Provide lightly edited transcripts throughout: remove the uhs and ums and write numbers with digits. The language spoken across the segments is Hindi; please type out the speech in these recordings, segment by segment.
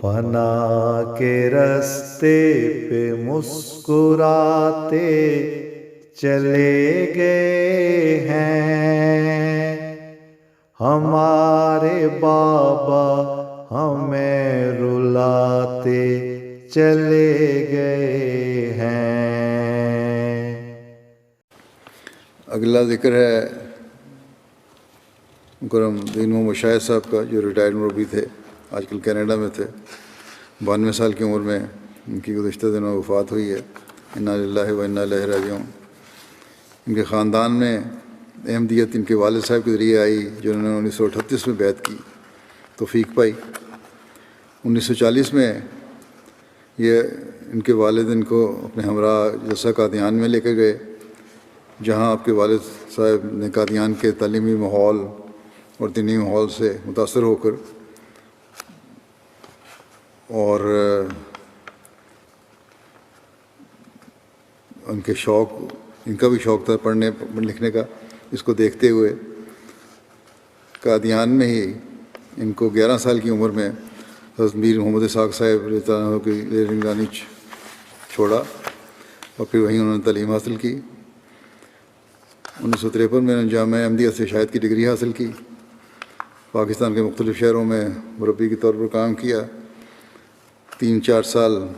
फना के रास्ते पे मुस्कुराते चले गए हैं हमारे बाबा, हमें रुलाते चले गए हैं। अगला जिक्र है मुकर्रम दीन मोहम्मद शाहिद साहब का, जो रिटायर्ड मुरब्बी थे, आजकल कनाडा में थे। 92 साल की उम्र में उनकी गुज़िश्ता दिनों वफ़ात हुई है। इन्ना लिल्लाहि व इन्ना इलैहि राजिऊन। इनके ख़ानदान में अहमदियत इनके वालिद साहब के ज़रिए आई, जिन्होंने 1938 में बैत की, तौफ़ीक पाई। 1940 में ये इनके वालिद इनको अपने हमरा जलसा कादियान में लेकर गए, जहाँ आपके वालिद साहब ने कादियान के तालीमी माहौल और दीनी माहौल से मुतासर होकर और उनके शौक़, इनका भी शौक़ था पढ़ने लिखने का, इसको देखते हुए कादियान में ही इनको 11 साल की उम्र में हज़रत मीर मोहम्मद इसहाक़ साहब रज़ियल्लाहु की निगरानी छोड़ा और फिर वहीं उन्होंने तालीम हासिल की। 1953 में उन्होंने जामिया अहमदिया से शायद की डिग्री हासिल की। पाकिस्तान के मुख्तलिफ़ शहरों में मुरब्बी के तौर पर काम किया। 3-4 साल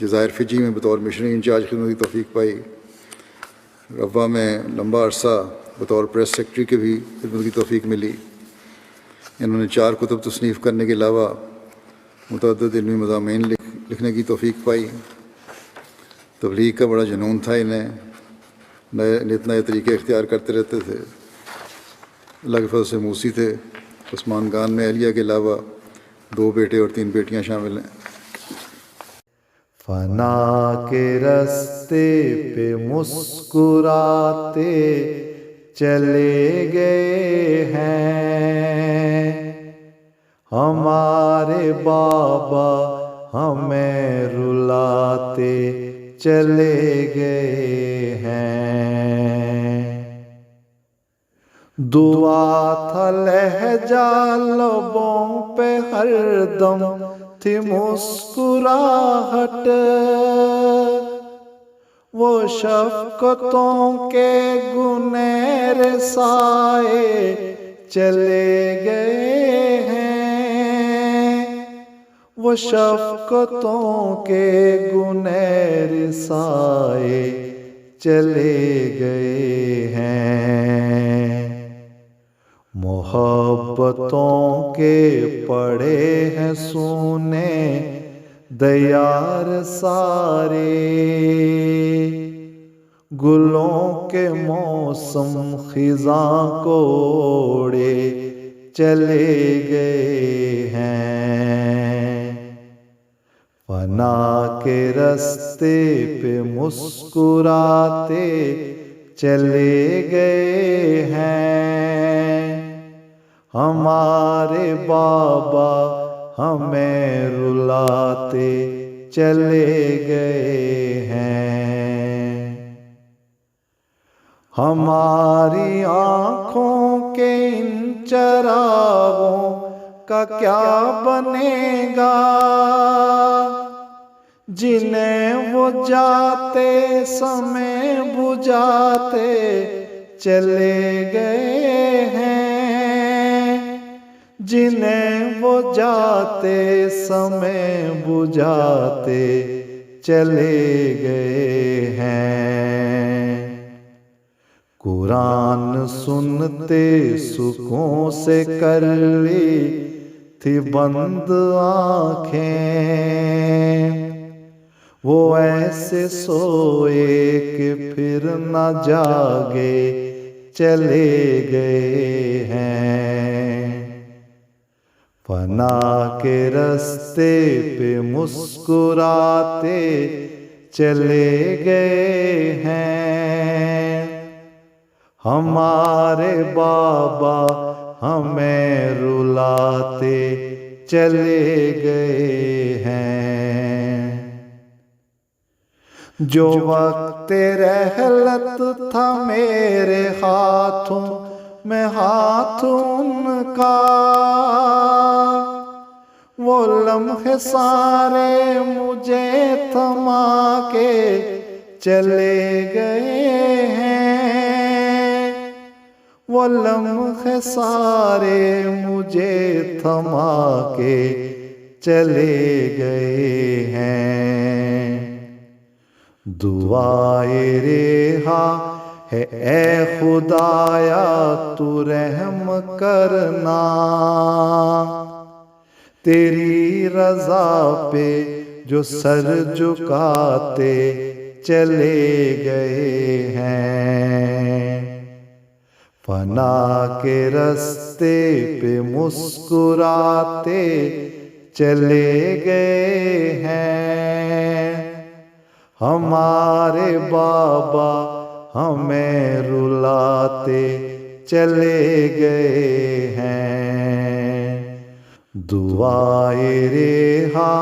जज़ायर फ़िजी में बतौर मिशनरी इंचार्ज खिदमत की तौफ़ीक पाई। रब्वा में लंबा अरसा बतौर प्रेस सेक्रेटरी के भी खिदमत की तौफ़ीक मिली। इन्होंने 4 कुतुब तसनीफ़ करने के अलावा मुतअद्दिद इल्मी मज़ामीन लिखने की तौफ़ीक पाई। तबलीग का बड़ा जुनून था इन्हें, नित नए तरीके इख्तियार करते रहते थे। अल्लाह के फज़ल से मूसी थे। उस्मान खान में अहलिया के अलावा 2 बेटे और 3 बेटियां शामिल हैं। फना के रास्ते पे मुस्कुराते चले गए हैं हमारे बाबा, हमें रुलाते चले गए हैं। दुआ था लहजा लबों पे हरदम थी मुस्कुराहट, वो शफ़क़तों के गुनहर साए चले गए हैं, वो शफ़क़तों के गुनहर साए चले गए हैं। मोहब्बतों के पड़े हैं सूने दयार सारे, गुलों के मौसम खिज़ां को ओढ़े चले गए हैं। फना के रास्ते पे मुस्कुराते चले गए हैं हमारे बाबा, हमें रुलाते चले गए हैं। हमारी आँखों के इन चरागों का क्या बनेगा, जिन्हें वो जाते समय बुझाते चले गए हैं, जिन्हें वो जाते समय बुझाते चले गए हैं। कुरान सुनते सुकून से कर ली थी बंद आँखें, वो ऐसे सोए कि फिर न जागे चले गए हैं। फना के रास्ते पे मुस्कुराते चले गए हैं हमारे बाबा, हमें रुलाते चले गए हैं। जो वक्त रहलत था मेरे हाथों में हाथ उनका, वो लम्हे सारे मुझे थमा के चले गए हैं, वो लम्हे सारे मुझे थमा के चले गए हैं। दुआए रेहा है ए खुदाया तू रहम करना, तेरी रजा पे जो सर झुकाते चले गए हैं। फना के रास्ते पे मुस्कुराते चले गए हैं। हमारे बाबा हमें रुलाते चले गए हैं। दुआए रेहा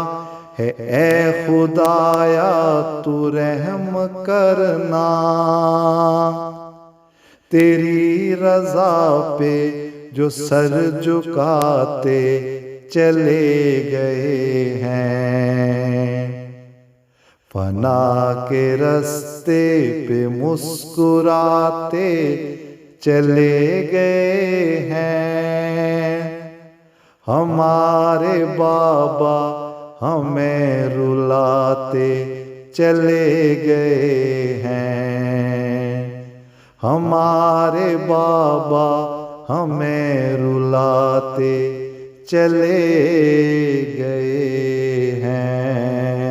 है ए खुदाया तू रहम करना, तेरी रजा पे जो सर झुकाते चले गए हैं। फना के रास्ते पे मुस्कुराते चले गए हैं। हमारे बाबा हमें रुलाते चले गए हैं। हमारे बाबा हमें रुलाते चले गए हैं।